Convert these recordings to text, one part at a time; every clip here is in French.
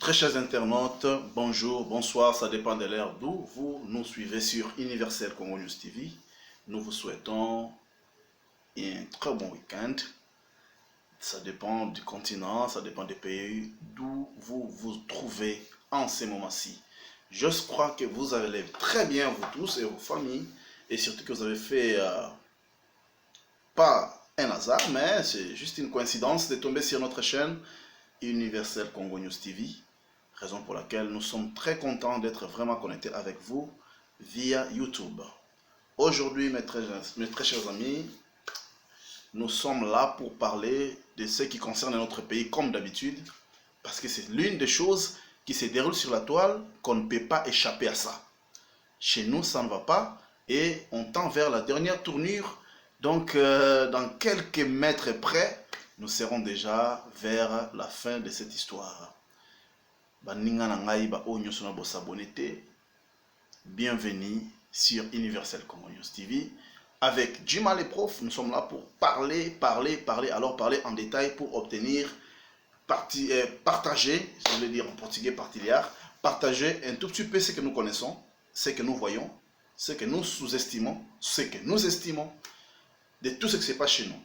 Très chers internautes, bonjour, bonsoir, ça dépend de l'heure d'où vous nous suivez sur Universel Congo News TV. Nous vous souhaitons un très bon week-end. Ça dépend du continent, ça dépend des pays d'où vous vous trouvez en ces moments-ci. Je crois que vous allez très bien, vous tous et vos familles, et surtout que vous avez fait pas un hasard, mais c'est juste une coïncidence de tomber sur notre chaîne Universel Congo News TV. Raison pour laquelle nous sommes très contents d'être vraiment connectés avec vous via YouTube. Aujourd'hui, mes très chers amis, nous sommes là pour parler de ce qui concerne notre pays comme d'habitude, parce que c'est l'une des choses qui se déroule sur la toile qu'on ne peut pas échapper à ça. Chez nous, ça ne va pas et on tend vers la dernière tournure. Donc, dans quelques mètres près, nous serons déjà vers la fin de cette histoire. Bienvenue sur Universel Congo News TV. Avec Jima les profs, nous sommes là pour parler, alors parler en détail pour obtenir, partager, je voulais dire en portugais partilhar, partager un tout petit peu ce que nous connaissons, ce que nous voyons, ce que nous sous-estimons, ce que nous estimons, de tout ce qui se passe chez nous.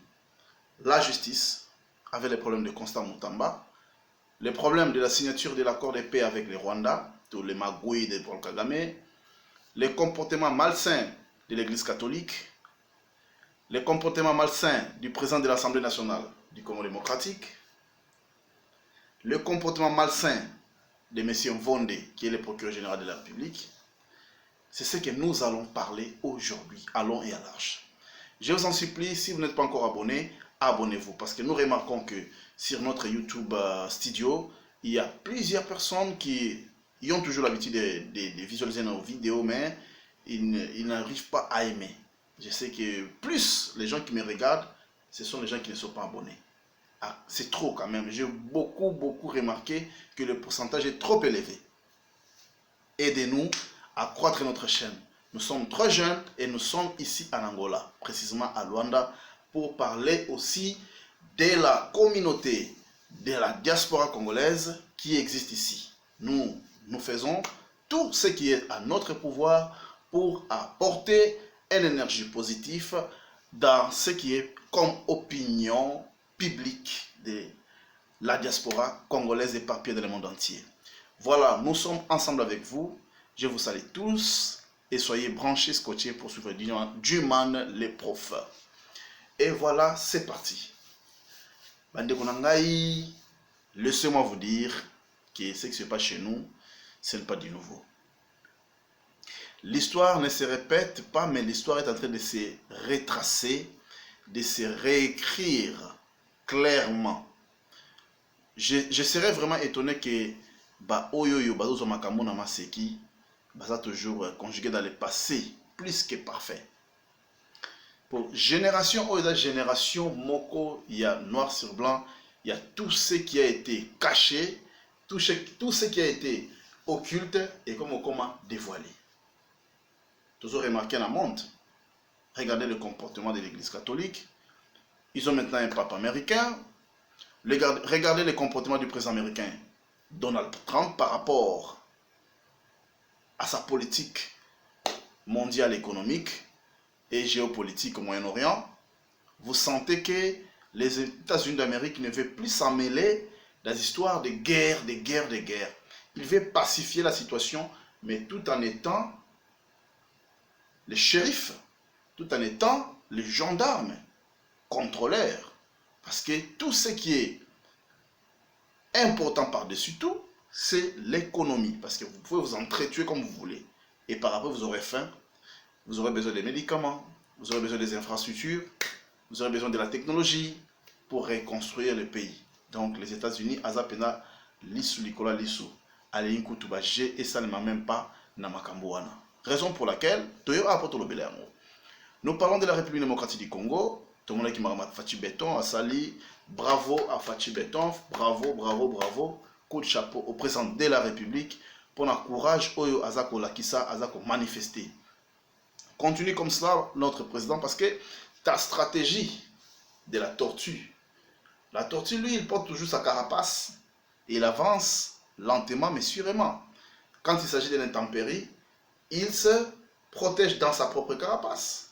La justice, avec les problèmes de Constant Moutamba, les problèmes de la signature de l'accord de paix avec le Rwanda, tous les magouilles de Paul Kagame, les comportements malsains de l'Église catholique, les comportements malsains du président de l'Assemblée nationale du Congo démocratique, le comportement malsain de M. Mvonde, qui est le procureur général de la République. C'est ce que nous allons parler aujourd'hui, à long et à large. Je vous en supplie, si vous n'êtes pas encore abonné, abonnez-vous, parce que nous remarquons que sur notre YouTube studio, il y a plusieurs personnes qui ont toujours l'habitude de visualiser nos vidéos, mais ils n'arrivent pas à aimer. Je sais que plus les gens qui me regardent, ce sont les gens qui ne sont pas abonnés. Ah, c'est trop quand même. J'ai beaucoup remarqué que le pourcentage est trop élevé. Aidez-nous à croître notre chaîne. Nous sommes très jeunes et nous sommes ici en Angola, précisément à Luanda, pour parler aussi de la communauté, de la diaspora congolaise qui existe ici. Nous faisons tout ce qui est à notre pouvoir pour apporter une énergie positive dans ce qui est comme opinion publique de la diaspora congolaise éparpillée dans le monde entier. Voilà, nous sommes ensemble avec vous. Je vous salue tous et soyez branchés, scotchés pour suivre Duman les profs. Et voilà, c'est parti. Laissez-moi vous dire que ce qui se passe chez nous, ce n'est pas du nouveau. L'histoire ne se répète pas, mais l'histoire est en train de se retracer, de se réécrire clairement. Je serais vraiment étonné que Oyoyo Bazozo Makamuna Maseki baza toujours conjugué dans le passé, plus que parfait. Pour génération moko, il y a noir sur blanc, il y a tout ce qui a été caché, tout ce qui a été occulte et comment dévoilé. Toujours remarqué dans le monde, regardez le comportement de l'Église catholique. Ils ont maintenant un pape américain. Regardez le comportement du président américain Donald Trump par rapport à sa politique mondiale économique et géopolitique au Moyen-Orient. Vous sentez que les États-Unis d'Amérique ne veulent plus s'en mêler dans les histoires de guerre. Ils veulent pacifier la situation, mais tout en étant les shérifs, tout en étant les gendarmes, contrôleurs. Parce que tout ce qui est important par-dessus tout, c'est l'économie. Parce que vous pouvez vous entretuer comme vous voulez. Et par après, vous aurez faim, vous aurez besoin des médicaments, vous aurez besoin des infrastructures, vous aurez besoin de la technologie pour reconstruire le pays. Donc les États-Unis, Azapena, Lisu Likola Lisu, Alain Koutubaje, et ça ne m'a même pas Namakambouana. Raison pour laquelle, nous parlons de la République démocratique du Congo. Tout le monde qui m'a Fachi Béton, Asali, bravo à Fachi Béton, bravo, coup de chapeau au président de la République pour le courage Oyo Azako Lakisa, Azako manifester. Continue comme cela, notre président, parce que ta stratégie de la tortue, lui, il porte toujours sa carapace et il avance lentement mais sûrement. Quand il s'agit de l'intempérie, il se protège dans sa propre carapace.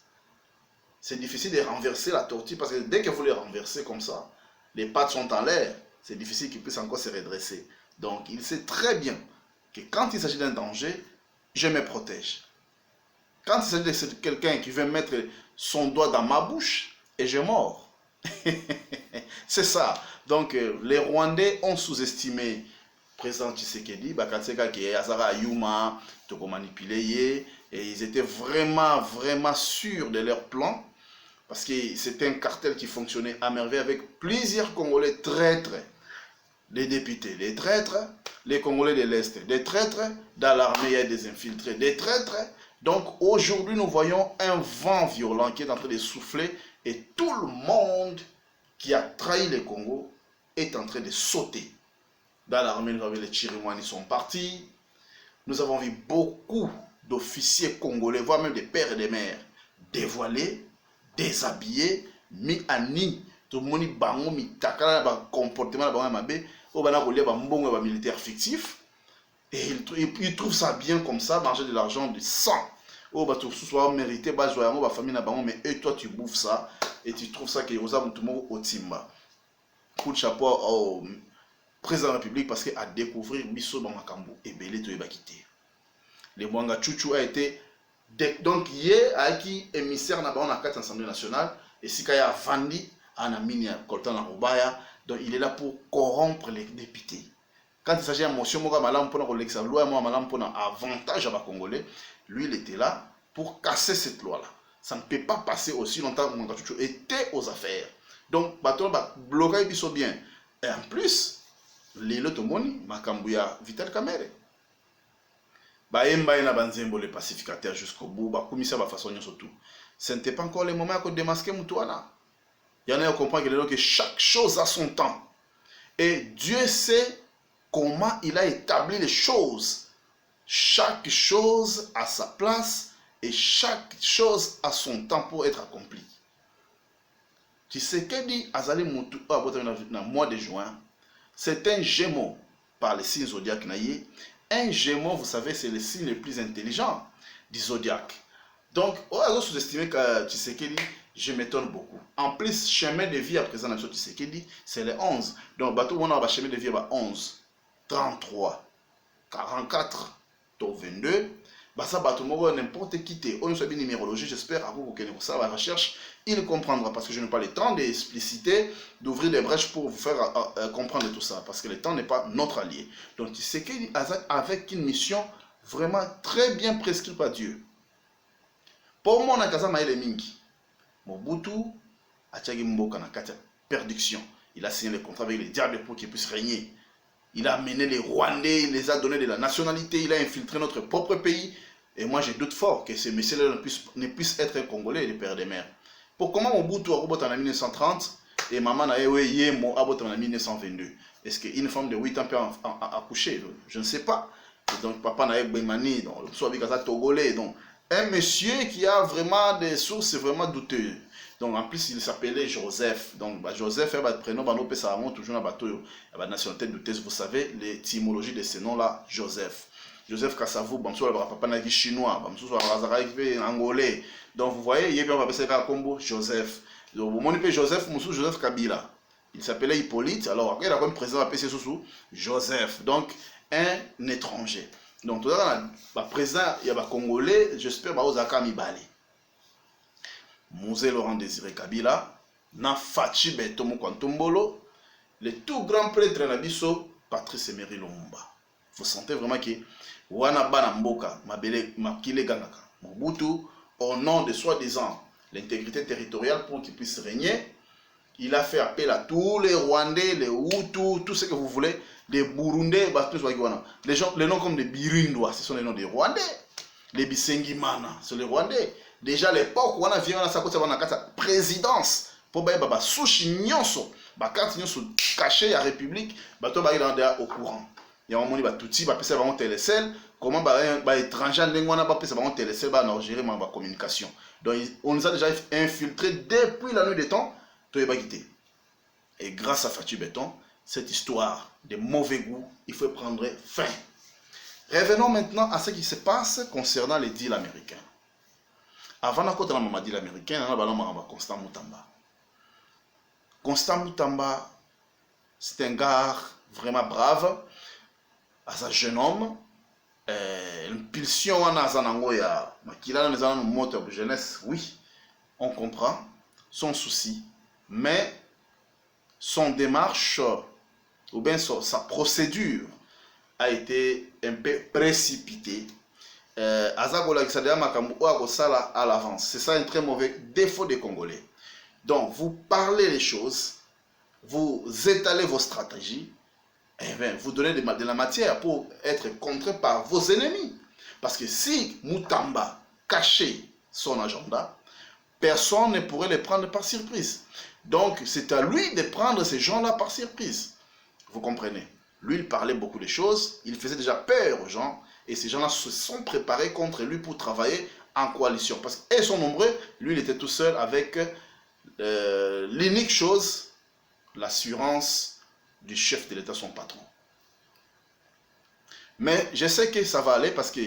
C'est difficile de renverser la tortue parce que dès que vous les renversez comme ça, les pattes sont en l'air, c'est difficile qu'il puisse encore se redresser. Donc il sait très bien que quand il s'agit d'un danger, je me protège. Quand il s'agit de quelqu'un qui veut mettre son doigt dans ma bouche, et je mords. C'est ça. Donc les Rwandais ont sous-estimé président Tshisekedi, Bakatseka qui est Azara Yuma, Toko manipulé, et ils étaient vraiment sûrs de leur plan. Parce que c'était un cartel qui fonctionnait à merveille avec plusieurs Congolais traîtres. Les députés, les traîtres, les Congolais de l'Est, des traîtres, dans l'armée il y a des infiltrés, des traîtres. Donc aujourd'hui nous voyons un vent violent qui est en train de souffler et tout le monde qui a trahi le Congo est en train de sauter. Dans l'armée, nous avons les Chirimwani sont partis. Nous avons vu beaucoup d'officiers congolais, voire même des pères et des mères, dévoilés, déshabillés, mis à nu. Tout le monde bango mi takala ba comportement ba mabe, au bana kolia ba mbongo ba militaire fictif. Et ils trouvent ça bien comme ça, manger de l'argent du sang. Oh bah tout soit mérité ba joyeux ba famille na bango, mais eux toi tu bouffes ça et tu trouves ça que aux âmes tout le monde au timba. Coup de chapeau au président de la République parce qu'il a découvert Bisso Bamakambo et Belé Toyebakité. Le Mwanga Chouchou a été donc hier a qui émissaire na la carte Assemblée nationale et si Kaya Vandi en a mis Coltan na Rubaya, donc il est là pour corrompre les députés. Quand il s'agit de motion moka malam pour l'exa loi moi malam pour avantage à ba Congolais, lui il était là pour casser cette loi là. Ça ne peut pas passer aussi longtemps que Mwanga Chouchou était aux affaires. Donc bateau ba bloquer Bisso bien. Et en plus Lilo Tomoni, Makambuya, Vital Kamere. Baemba na banzembo les pacificateurs jusqu'au bout, ba commissaire ba façon surtout. Ce n'était pas encore le moment de démasquer Moutouana. Il y en a qui comprennent que chaque chose a son temps. Et Dieu sait comment il a établi les choses. Chaque chose a sa place et chaque chose a son temps pour être accomplie. Tu sais que dit Azali Moutou dans le mois de juin. C'est un gémeau par les signes zodiaques. Un gémeau, vous savez, c'est le signe le plus intelligent du zodiaque. Donc, on a sous-estimé que Tshisekedi, je m'étonne beaucoup. En plus, chemin de vie à présent, Tshisekedi, c'est le 11. Donc, bateau, on a un chemin de vie à 11, 33, 44, 22. Bah ça, bateau, n'importe qui t'est. On a une numérologie, j'espère, à vous, que ça, la recherche, il comprendra parce que je n'ai pas le temps d'expliciter, d'ouvrir des brèches pour vous faire comprendre tout ça, parce que le temps n'est pas notre allié. Donc, c'est avec une mission vraiment très bien prescrite par Dieu. Pour moi, on a Kaza Maïle Mingi. Mobutu a Tchagi Mboka na Katia perdition. Il a signé le contrat avec les diables pour qu'ils puissent régner. Il a amené les Rwandais, il les a donné de la nationalité, il a infiltré notre propre pays. Et moi, je doute fort que ces messieurs-là ne puissent être un Congolais, les pères des mères. Pour comment Mobutu a roboté en 1930 et maman a roboté en 1922? Est-ce qu'une femme de 8 ans peut accoucher? Je ne sais pas. Et donc, papa n'a pas Beimani, donc, soit avec un Togolais. Donc, un monsieur qui a vraiment des sources vraiment douteuses. Donc, en plus, il s'appelait Joseph. Donc, Joseph, il prénom, ça remonte toujours à bateau. La nationalité douteuse, vous savez, l'étymologie de ce nom-là, Joseph. Joseph Kassavou, papa n'a chinois, angolais. Donc vous voyez, il y a un combo Joseph. Donc vous voyez Joseph, Joseph Kabila. Il s'appelait Hippolyte. Alors après, il a comme président à PC sous Joseph. Donc un étranger. Donc tout à l'heure, président, il y a un Congolais, j'espère, Ozaka Mibale. Mosé Laurent Désiré Kabila, Nafachi Betomo Kwantombolo, le tout grand prêtre Nabiso, Patrice Emery Lumumba. Vous sentez vraiment que Wana Bana Mboka, Makile Gangaka, Mobutu, au nom de soi-disant l'intégrité territoriale pour qu'il puisse régner, il a fait appel à tous les Rwandais, les Hutus, tout ce que vous voulez, les Burundais, les gens, les noms comme des Birundois, ce sont les noms des Rwandais. Les Bisengimana, c'est les Rwandais. Déjà à l'époque, on a vu la présidence pour Baba Sushi Nyonso, carte Nyonso cachée à la République, Bato Baïlanda au courant. Il y a un moment où tout va passer par télécell, comment les étrangers n'ont passer par télécell, va gérer ma communication. Donc on nous a déjà infiltrés depuis la nuit des temps, tout est quitté. Et grâce à Fatou Béton, cette histoire de mauvais goût, il faut prendre fin. Revenons maintenant à ce qui se passe concernant les deals américains. Avant de côté de deal américain, on a Constant Mutamba. Constant Mutamba, c'est un gars vraiment brave, un jeune homme. L'impulsion à Zanangoya, qu'il a dans un moteur de jeunesse, oui, on comprend son souci, mais son démarche ou bien sa procédure a été un peu précipitée. À l'avance. C'est ça un très mauvais défaut des Congolais. Donc, vous parlez les choses, vous étalez vos stratégies, et bien, vous donnez de la matière pour être contré par vos ennemis. Parce que si Mutamba cachait son agenda, personne ne pourrait le prendre par surprise. Donc, c'est à lui de prendre ces gens-là par surprise. Vous comprenez? Lui, il parlait beaucoup de choses, il faisait déjà peur aux gens, et ces gens-là se sont préparés contre lui pour travailler en coalition. Parce qu'ils sont nombreux, lui, il était tout seul avec l'unique chose, l'assurance du chef de l'État, son patron. Mais je sais que ça va aller parce que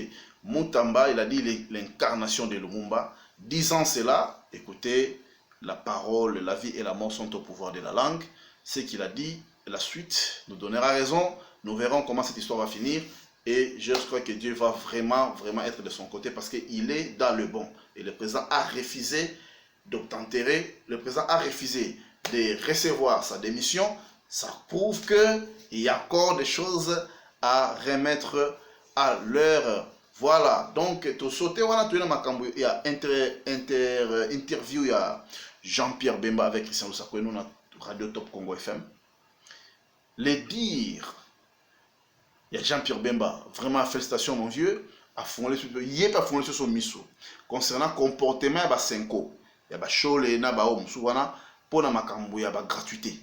Mutamba, il a dit l'incarnation de Lumumba. Disant cela, écoutez, la parole, la vie et la mort sont au pouvoir de la langue. Ce qu'il a dit, la suite nous donnera raison. Nous verrons comment cette histoire va finir. Et je crois que Dieu va vraiment être de son côté parce qu'il est dans le bon. Et le président a refusé d'obtempérer. Le président a refusé de recevoir sa démission. Ça prouve qu'il y a encore des choses à remettre à l'heure. Voilà, donc, tu sauté, il y a interview, il y a Jean-Pierre Bemba avec Christian Lusako, nous, Radio Top Congo FM. Les dire, il y a Jean-Pierre Bemba, vraiment félicitations mon vieux, il n'y a pas fondé sur son miso. Concernant le comportement, il y a 5 ans. Il y a Chole, il y a pour la makambo, il y a gratuité.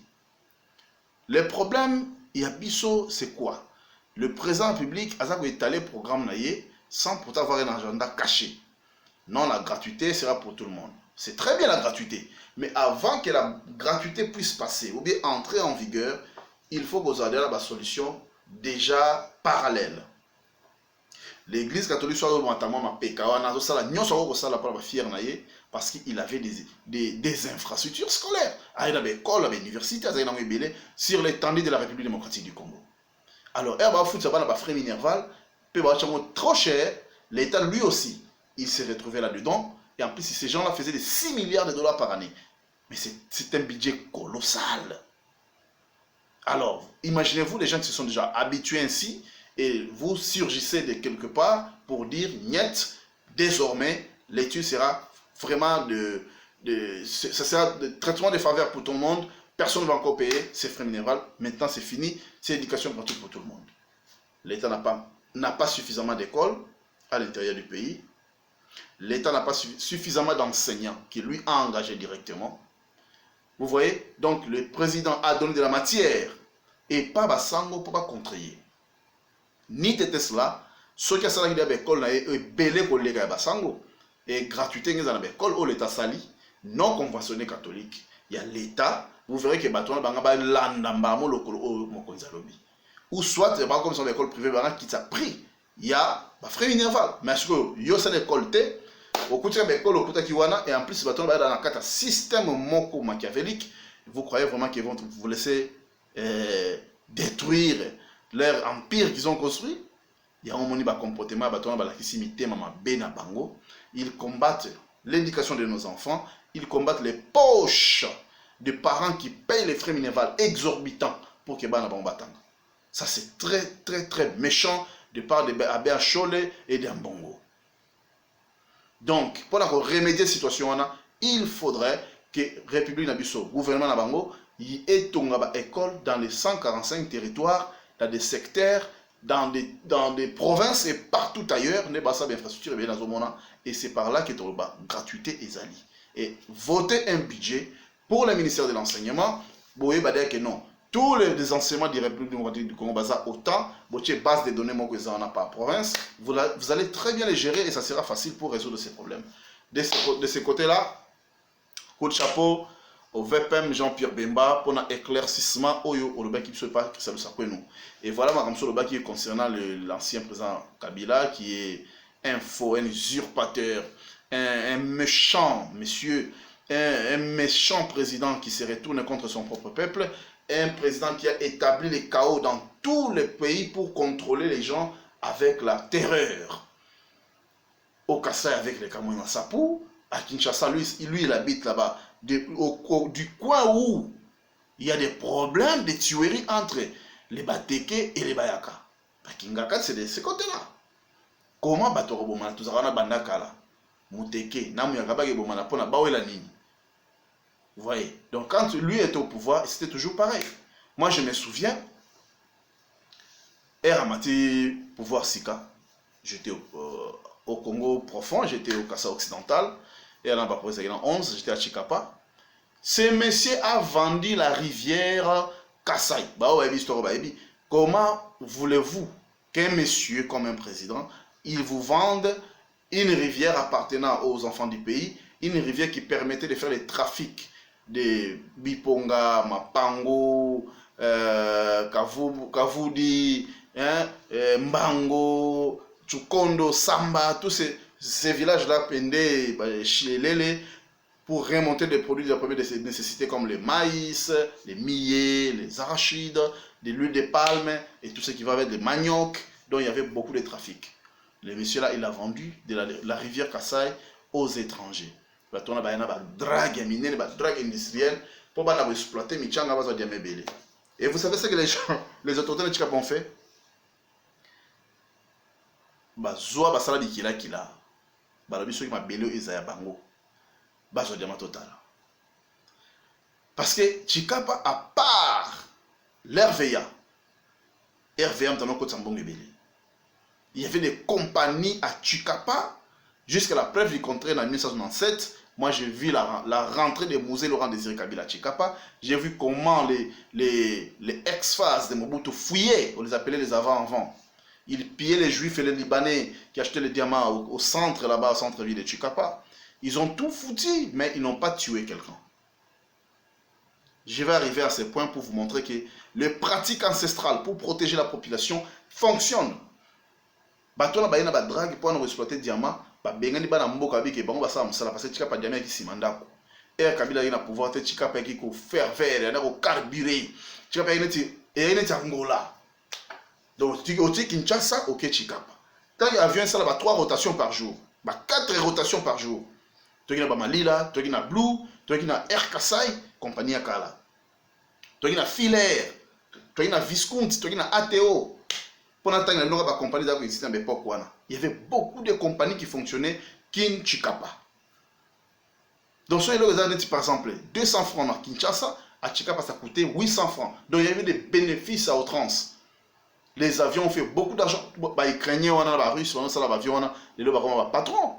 Le problème, il y a biso, c'est quoi? Le président public a étalé le programme sans pourtant avoir un agenda caché. Non, la gratuité sera pour tout le monde. C'est très bien la gratuité. Mais avant que la gratuité puisse passer ou bien entrer en vigueur, il faut que vous ayez la solution déjà parallèle. L'église catholique soit notamment parce qu'il avait des infrastructures scolaires. Il y avait des écoles, des universités sur l'étendue de la République démocratique du Congo. Alors, il y a des frais minerval, trop cher. L'État, lui aussi, il s'est retrouvé là-dedans. Et en plus, ces gens-là faisaient des 6 milliards de dollars par année. Mais c'est un budget colossal. Alors, imaginez-vous les gens qui se sont déjà habitués ainsi et vous surgissez de quelque part pour dire niet, désormais, l'étude sera vraiment ça sera de traitement de faveur pour tout le monde. Personne ne va encore payer ses frais minéraux. Maintenant, c'est fini. C'est l'éducation gratuite pour tout le monde. L'État n'a pas suffisamment d'écoles à l'intérieur du pays. L'État n'a pas suffisamment d'enseignants qui lui a engagé directement. Vous voyez? Donc, le président a donné de la matière et pas Bassango pour pas contrer. Ni Tesla, ceux qui ont des écoles, ils belé collègues à Bassango. Et gratuité, ils ont des écoles où l'État sali, non conventionné catholique. Il y a l'État, vous verrez que Baton Bangaba l'andambamo lokolo au Mokonzalobi. Ou soit, c'est pas comme sur l'école privée qui t'a pris. Il y a des frais minerval. Mais est-ce que il y a une école T, au côté de l'école, au côté de Kiwana, et en plus, Baton Bangaba dans un système moko machiavélique, vous croyez vraiment qu'ils vont vous laisser détruire leur empire qu'ils ont construit? Il y a un moni comportement, ils combattent l'éducation de nos enfants, ils combattent les poches de parents qui payent les frais minéraux exorbitants pour que bana batanga. Ça c'est très méchant de part de Abé Chole et d'Ambongo. Donc, pour remédier à cette situation, il faudrait que la République Nabiso, gouvernement Nabango, y ait une école dans les 145 territoires, dans des secteurs, dans des provinces et partout ailleurs, et c'est par là que tu as gratuité et zali. Et voter un budget pour le ministère de l'Enseignement, vous voyez que non. Tous les enseignements de la République démocratique du Congo, autant, votre base de données par province, vous allez très bien les gérer et ça sera facile pour résoudre ces problèmes. De ce côté-là, coup de chapeau au VPM Jean-Pierre Bemba pour un éclaircissement au Oloba qui ne pas que ça nous nous. Et voilà ma Oloba qui est concernant l'ancien président Kabila qui est un faux, un usurpateur, un méchant monsieur, un méchant président qui se retourne contre son propre peuple, un président qui a établi le chaos dans tous les pays pour contrôler les gens avec la terreur. Au Kassai avec les Camerounais Sapou, à Kinshasa, lui il habite là-bas, du coin où il y a des problèmes de tueries entre les Bateke et les Bayaka. Kingaka, c'est de ce côté-là. Comment Batoro Bomana, tout ça, on a Bandakala, Muteke, Namu Yakabage Bomana, Pona Bawela Nini. Vous voyez? Donc quand lui était au pouvoir, c'était toujours pareil. Moi je me souviens, Eramati pouvoir Sika, j'étais au Congo profond, j'étais au Kassa occidental, et à l'Ambapoué, en 11, j'étais à Chikapa. Ce monsieur a vendu la rivière Kassai. Comment voulez-vous qu'un monsieur comme un président, il vous vende une rivière appartenant aux enfants du pays, une rivière qui permettait de faire le trafic de Biponga, Mapango, Kavoudi, Mbango, Chukondo, Samba, tous ces villages-là, Pende, Chilelele, pour remonter des produits de la première nécessité comme le maïs, les millets, les arachides, de l'huile de palme et tout ce qui va avec les manioc, dont il y avait beaucoup de trafic. Le monsieur-là, il a vendu de la rivière Kassai aux étrangers. Il y a une drague minière, une drague industrielle pour exploiter Michanga. Et vous savez ce que les autorités de Chikapa ont fait? Zoa basala bikila kila. Balobi soki mabele ezaya bango. Bazo diamant total. Parce que Chikapa, à part l'RVA, il y avait des compagnies à Chikapa jusqu'à la preuve du contraire en 1997. Moi, j'ai vu la rentrée de Mosé Laurent Désiré Kabila à Chikapa. J'ai vu comment les ex-phases de Mobutu fouillaient, on les appelait les avant-avant. Ils pillaient les juifs et les libanais qui achetaient les diamants au centre, là-bas, au centre-ville de Chikapa. Ils ont tout foutu, mais ils n'ont pas tué quelqu'un. Je vais arriver à ce point pour vous montrer que les pratiques ancestrales pour protéger la population fonctionnent. Batona bayena ba drague pour nous exploiter diamant, ba bengani bana mboka bike bango basala musala parce que Chikapa diamant qui simandako. Et Kabila yana pouvoir te Chikapa qui ko faire faire, yana ko carburer. Chikapa yana ti Angola. Donc tu es Kinshasa, OK Chikapa. Tant il avion ça là 3 rotations par jour, 4 rotations par jour. Tu as Malila, tu as Blue, tu as Air Kassai, compagnie Akala. Tu as Filaire, tu as Viscount, tu as ATO. Pendant que la compagnie existait à l'époque, il y avait beaucoup de compagnies qui fonctionnaient Kin Chikapa. Donc, par exemple, 200 francs à Kinshasa, à Chikapa, ça coûtait 800 francs. Donc, il y avait des bénéfices à outrance. Les avions ont fait beaucoup d'argent. Les Ukrainiens, la Russie, les patrons.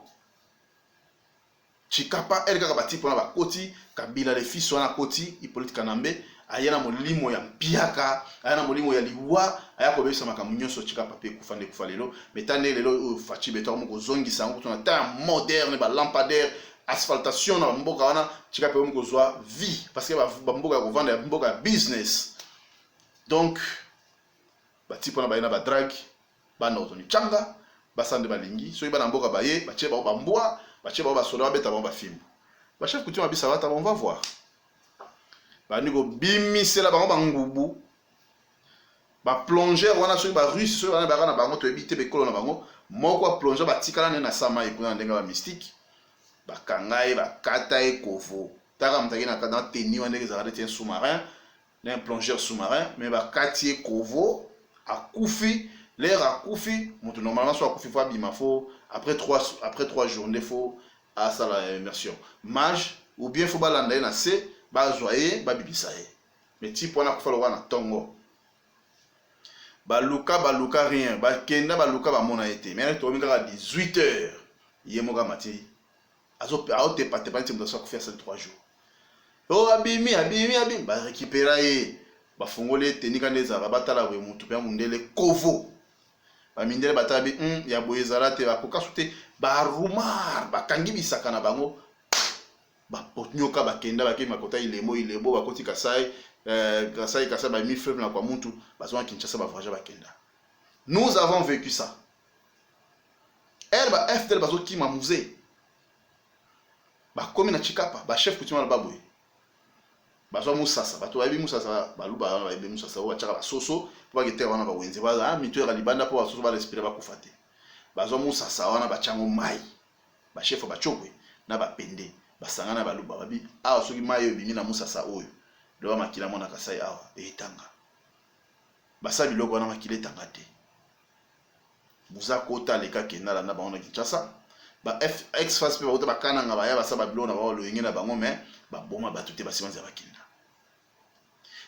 Chikapa, elle a bâti pour la Koti, Kabila, les fils sont à Koti, Hippolyte Kanambe, ayana molimo ya Piaka, ayana molimo ya Liwa, ayako besa makamunyo so Chikapa pe kufande kufalelo, metane lelo fachi beto mo zongi sango tona ta moderne ba lampadaire, asphaltation na mboka wana Chikapa mo zwa vie parce que ba mboka ko vendre mboka business. Donc bati pona ba ina ba drag, ba na otoni changa, ba sande balingi, so iba na mboka baye, ba che ba mbwa Bache ba soda beta ba film. Ba chef coutume abisa bata on va voir. Ba nigo bimi c'est la ba ngubu. Ba plonger wana so ba russe so wana ba na bango to ebite be kolo na bango. Moko plonger ba tikala na sama ikuna ndenga ba mystique. Ba kangai ba kata e kovo. Taka mtaki na kana teni wana ke za un sous-marin, un plongeur sous-marin, mais ba kati kovo a kufi. L'air a koufi, normalement soit koufi fois bimafo après 3 journées faut à ça la immersion. Mage ou bien faut balanda na C, ba joyer, ba bibisaye. Mais type on a koufa le wana tongo. Ba luka rien, ba kenda ba luka ba mona été. Mais to minga 18h. Yemoga mati. Azo te pate pas te mdosa koufa ça 3 jours. Oh abimi, ba récupérer ba fongole tenika neza ba batala we mutu pe mundele kovo. Ba mindele batabi ya boyezala te ba koka sute ba rumar ba kangi bisaka na bango potnyoka bakenda bakei makota ilemo bakoti Kasai Kasai ba mi fleuve na kwa muntu bazwa Kinshasa ba voyager bakenda. Nous avons vécu ça. Elle ba FDL bazo kima musée. Ba komi na Chikapa ba chef kutima na baboy. Bazwa musasa bato bayebi musasa baluba ba yebi musasa o bachaka ba soso po bakete wana ba wenze ba mitu ya libanda po ba soso ba respirer ba kufate. Bazwa musasa wana bachango mai. Ba chef ba chokwe na ba pende basangana baluba babi awa soki mai yo bimi na musasa oyo. Lewa makila mona Kasai awa etanga. Basa biloko wana makile tanga te. Buza kota leka kenda na bango na Kinshasa. Ba ex-face pe ba kana nga ba ya basa ba biloko na ba lo yengena bango mais ba boma ba tuté ba simanza ba kinda.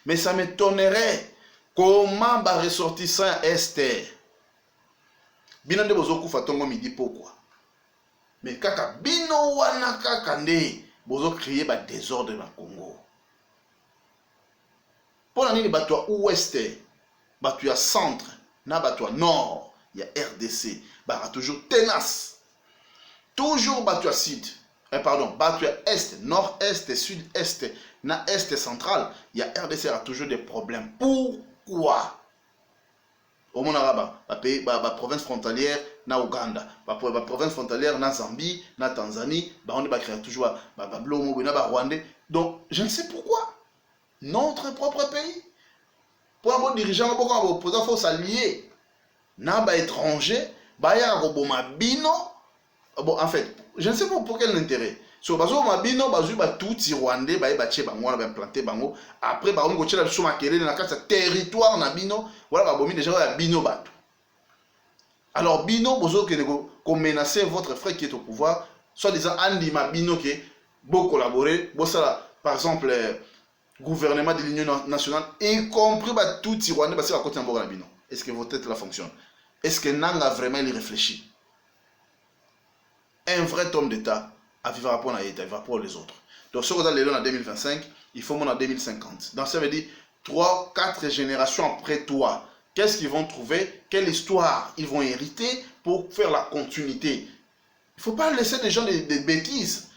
Mais ça m'étonnerait comment ba ressortissant Esther. Bino nde bozo kufa tongo midi pourquoi? Mais kaka bino wana kaka nde bozo créer ba désordre na Congo. Pour nini bato ya ouest, bato ya centre, na bato ya nord, il y a RDC, bato toujours tenace. Toujours bato ya sud. Pardon, bato ya est, nord-est, sud-est, na est central, il y a RDC a toujours des problèmes. Pourquoi? Au monde arabe, la province frontalière na Ouganda, la province frontalière na Zambie, na Tanzanie, on va créer toujours ba Blomo, na ba Rwandais. Donc, je ne sais pourquoi. Notre propre pays. Pour un bon dirigeant, pour un bon opposant, il faut s'allier. Na ba étranger, ba ya roboma bino. Bon, en fait, je ne sais pas pour quel intérêt. So bazo mabino bazu ba tout Rwandais ba ba che bango na ba implanter bango après ba on gochela biso makelele na kati territoire na bino voilà ba bomi déjà ya bino bato. Alors bino bozo que ko menacer votre frère qui est au pouvoir soit disant andi mabino que beau collaborer bo ça par exemple gouvernement de l'Union nationale y compris ba tout Rwandais parce que à côté en na bino. Est-ce que votre tête là fonctionne? Est-ce que Nanga vraiment il réfléchit? Un vrai homme d'État à vivre pour l'État, à vivre pour les autres. Donc, si on regarde les en 2025, il faut monter en 2050. Donc, ça veut dire 3-4 générations après toi. Qu'est-ce qu'ils vont trouver? Quelle histoire ils vont hériter pour faire la continuité? Il ne faut pas laisser des gens des bêtises.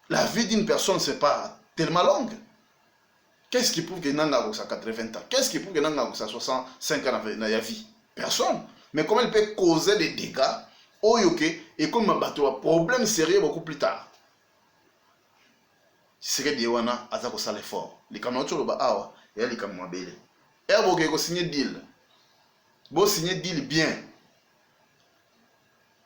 La vie d'une personne, ce n'est pas tellement longue. Qu'est-ce qui prouve que Nanga a 80 ans? Qu'est-ce qui prouve que Nanga a 65 ans dans la vie? Personne. Mais comment elle peut causer des dégâts et comme un problème sérieux beaucoup plus tard? C'est que Diwana a fait l'effort. Les camarades sont là, et les camarades sont là. Et vous signer deal. Vous signer deal bien.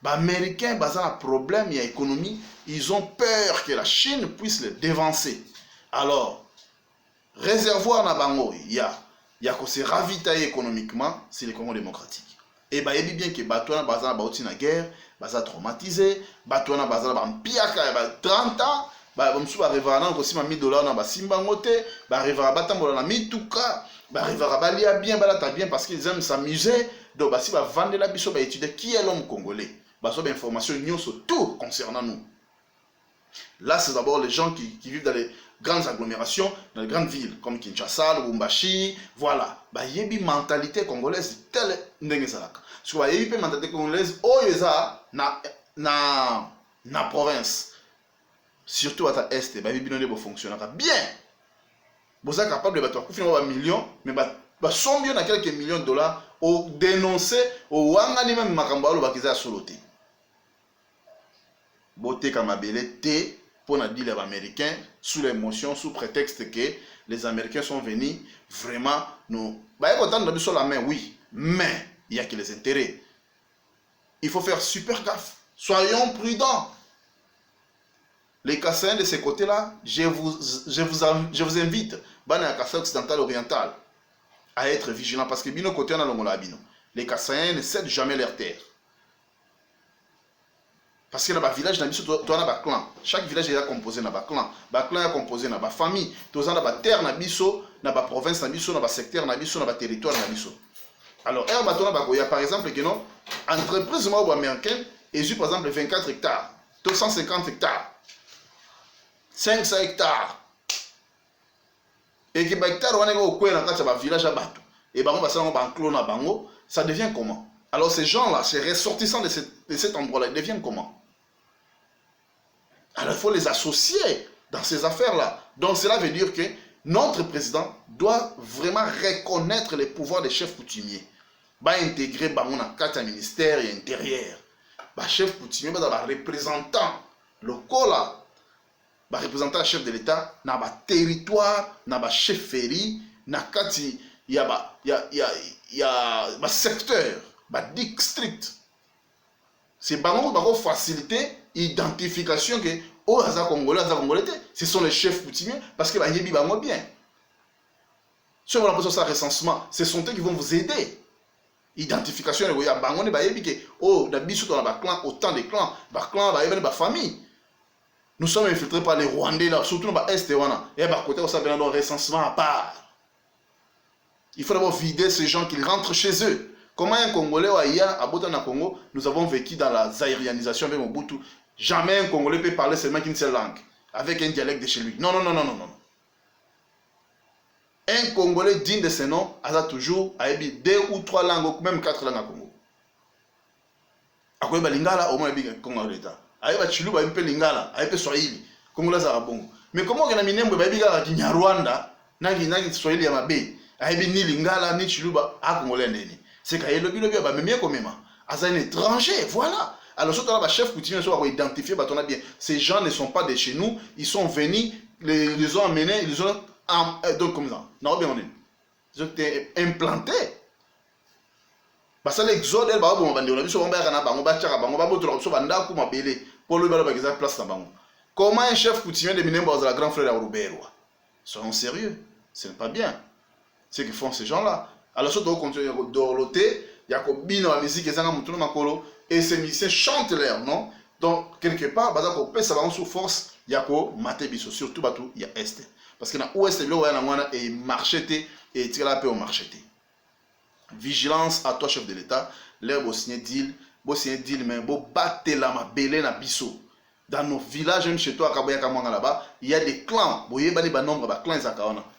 Les Américains, ils ont un problème, il y a économie. Ils ont peur que la Chine puisse les dévancer. Alors, réservoir na bango, il y a qu'on se ravitailler économiquement, c'est le Congo démocratique. Et bah, il dit bien que Batouana Bazana Baouti na guerre, Baza traumatisé, Batouana Bazana Bampiaka, 30 ans, bah, on va arriver à aussi $1000 na Basimba Ngote, bah, arriver à Batambola na Mituka, bah, arriver à Balia bien, Balata bien, parce qu'ils aiment s'amuser. Donc, bah, si va vendre la biso, bah, étudier qui est l'homme congolais. Bah, ça, information, sur tout concernant nous. Là, c'est d'abord les gens qui vivent dans les grandes agglomérations, dans les grandes villes, comme Kinshasa, Lubumbashi, voilà. Bah, il y a une mentalité congolaise telle n'engezalaka. Parce que il y a une mentalité congolaise, oh, il y a na province. Surtout à l'Est, bah, il y a une fonctionner bien. Vous êtes capable de battre un million, mais bah, sont bien à quelques millions de dollars, au dénoncer, au wangani même makambalo, bah, qu'ils aient soloté. Beauté comme T pour la dire les Américains sous l'émotion, sous prétexte que les Américains sont venus vraiment nous. Bah, il y a la main, oui, mais il y a que les intérêts. Il faut faire super gaffe. Soyons prudents. Les Kassaïens de ces côtés-là, je vous invite, Bana Kassai occidental oriental, à être vigilants parce que Bino côté on a l'ongola Bino. Les Kassaïens ne cèdent jamais leur terre. Parce que dans le village, tu as un clan. Chaque village est composé d'un clan. Le clan est composé d'une famille. Tu as une terre, une province, un secteur, un territoire. Alors, il y a par exemple une entreprise américaine et par exemple 24 hectares, 250 hectares, 500 hectares. Et que les hectares sont dans le village à Batou. Et ça devient comment? Alors ces gens-là, ces ressortissants de cet endroit-là, ils deviennent comment? Alors il faut les associer dans ces affaires-là. Donc cela veut dire que notre président doit vraiment reconnaître les pouvoirs des chefs coutumiers. Va intégrer dans le ministère et intérieur. Le chef coutumier va être représentant local, va représentant chef de l'État dans le territoire, dans la chefferie, dans le secteur, le district. C'est pour faciliter l'identification que oh, Congolais, ce sont les chefs coutumiers parce que les gens bien. Si on a besoin de ça recensement, ce sont eux qui vont vous aider. Identification, il y a des gens qui oh, dans le clan, autant de clans, les familles. Nous sommes infiltrés par les Rwandais, là, surtout dans l'Est. Et côté, ça vient d'un recensement à part. Il faut d'abord vider ces gens qui rentrent chez eux. Comment un Congolais ou ailleurs, à Botana Congo, nous avons vécu dans la zaïrianisation avec Mobutu. Jamais un Congolais peut parler seulement qu'une seule langue, avec un dialecte de chez lui. Non, non, non, non, non, non. Un Congolais digne de ce nom a toujours 2 ou 3 langues, même 4 langues à Congo. Akoye balingala au moins bien Congo l'État. Aye ba chiluba mpe lingala, aye pe Swahili. Congo la za bongo. Mais comment que na minembo ba biga ka Rwanda, nangi Swahili ya mabe. Aye bi ni lingala ni chiluba a Congolais ndeni. C'est ka yelo bilo ba même komema. Aza un étranger, voilà. Alors surtout là, chef coutumier soit identifié, bah, on a bien. Ces gens ne sont pas de chez nous, ils sont venus, les ont emmenés, ils ont donc comme ça. Non, bien on est. Ils ont été implantés. Parce que l'exode, elle va bon vendre. On a vu sur Bambara, on va tirer, on va boire sur Banda pour m'appeler pour lui faire la place là-bas. Comment un chef coutumier de Minembo de la grand frère à Rouberwa? Soyons sérieux, ce n'est pas bien. C'est ce que font ces gens-là. Alors surtout, on continue à dorloter. Il y a combien de musique qui sont dans Makolo et ces musiciens chantent leur nom. Donc, quelque part, ça va sous force. Il y a quoi Matebiso, surtout il y a Est. Parce que dans l'Ouest, il y a marché et il y a un marché. Vigilance à toi, chef de l'État. L'air vous signer deal, mais vous battez la ma belé na biso. Dans nos villages, même chez toi, là-bas, il y a des clans. Vous voyez, il y a nombre de clans.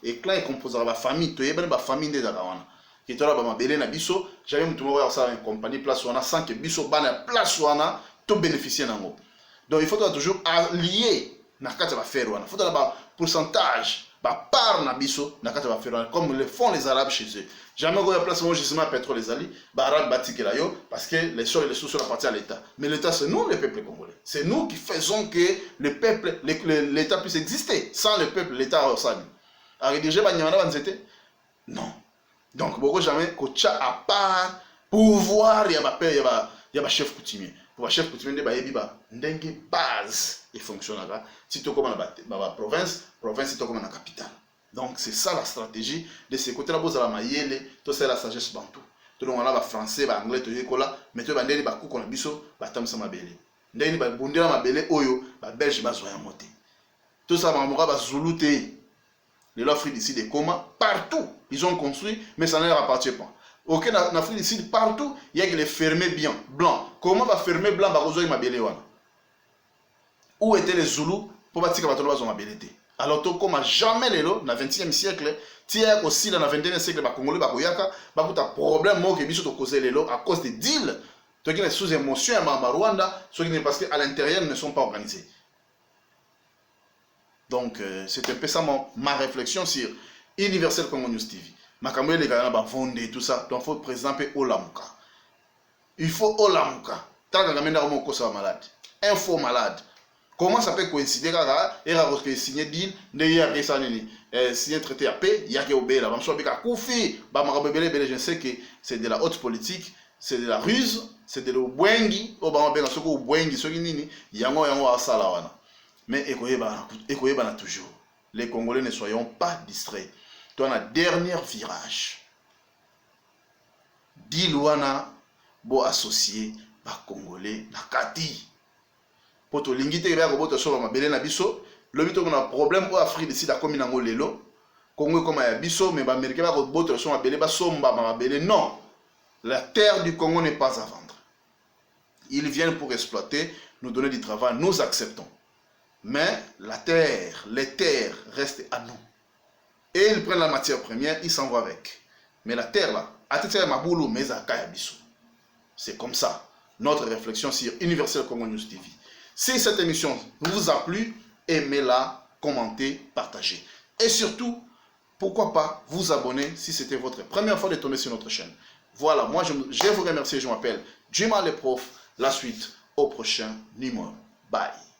Et clans est composé de la famille. Il y a une famille des Zakawana. Qui est là, belé na biso. J'avais mis tout le monde en compagnie place wana sans que biso bana place wana tout bénéficier nango. Donc il faut toujours allier na kati ba faire wana. Il faut d'abord pourcentage ba part na biso na kati ba faire wana comme le font les Arabes chez eux. Jamais on a place mon gisement pétrole les alliés, ba Arabes bâti là yo parce que les sols et les sous-sols appartiennent à l'État. Mais l'État c'est nous le peuple congolais. C'est nous qui faisons que le peuple l'État puisse exister. Sans le peuple l'État au sami. À rédiger ba nyamana banzete? Non. Donc, beaucoup jamais que à part pouvoir, il y a un chef coutumier. Pour un chef coutumier, il y a une base qui fonctionne. Si tu comme dans la province, si tu comme dans la capitale. Donc, c'est ça la stratégie de ce côté-là. Vous avez la maïele, tout c'est la sagesse bantou. Tout le monde a français, anglais, tout le monde mais tu vas dire que tu as biso, tu as mabele. Ndeni ba bundela mabele oyo, ba belge ba zoya moté. Tout ça va mourir ba zuluté. Les Afrique d'ici des Coma, partout, ils ont construit, mais ça ne leur appartient pas. Ok, en Afrique d'ici, partout, il y a que les fermés blancs. Comment va fermer blanc, où étaient les Zoulous pour bâtir que les Zoulous? Alors, comme jamais les lots, dans le 20e siècle, il y a aussi dans le 21e siècle, les Congolais, il y a un problème qui est causé les lots à cause des deals. Donc, il y a sous émotion à Rwanda, parce qu'à l'intérieur, ils ne sont pas organisés. Donc, c'est un peu ça ma réflexion sur Universel Congo News TV. Makamwe les gars va vendre tout ça. Donc, il faut présenter Olamuka. Il faut Olamuka. Tant que les gens sont malades. Un faux malade. Comment ça peut coïncider et il signé deal, il y a signé traité à paix, il y a que obéir là. Je sais que c'est de la haute politique, c'est de la ruse, c'est de l'obwengi. Mais écoutez, toujours. Les Congolais ne soyons pas distraits. Dans le dernier virage, Dilouana, bo associé, ba Congolais, na Kati. Pour tout l'ingité, il y a un sur ma belé na biso. Le but qu'on a problème au Afrique d'ici la commune en Lelo. Congo comme un biso, mais les Américains va botter sur ma belé, ba somba ma belé. Non, la terre du Congo n'est pas à vendre. Ils viennent pour exploiter, nous donner du travail, nous acceptons. Mais la terre, les terres restent à nous. Et ils prennent la matière première, ils s'en vont avec. Mais la terre là, c'est comme ça. Notre réflexion sur Universel Congo News TV. Si cette émission vous a plu, aimez-la, commentez, partagez. Et surtout, pourquoi pas vous abonner si c'était votre première fois de tomber sur notre chaîne. Voilà, moi je vous remercie, je m'appelle Juma le prof. La suite au prochain numéro. Bye.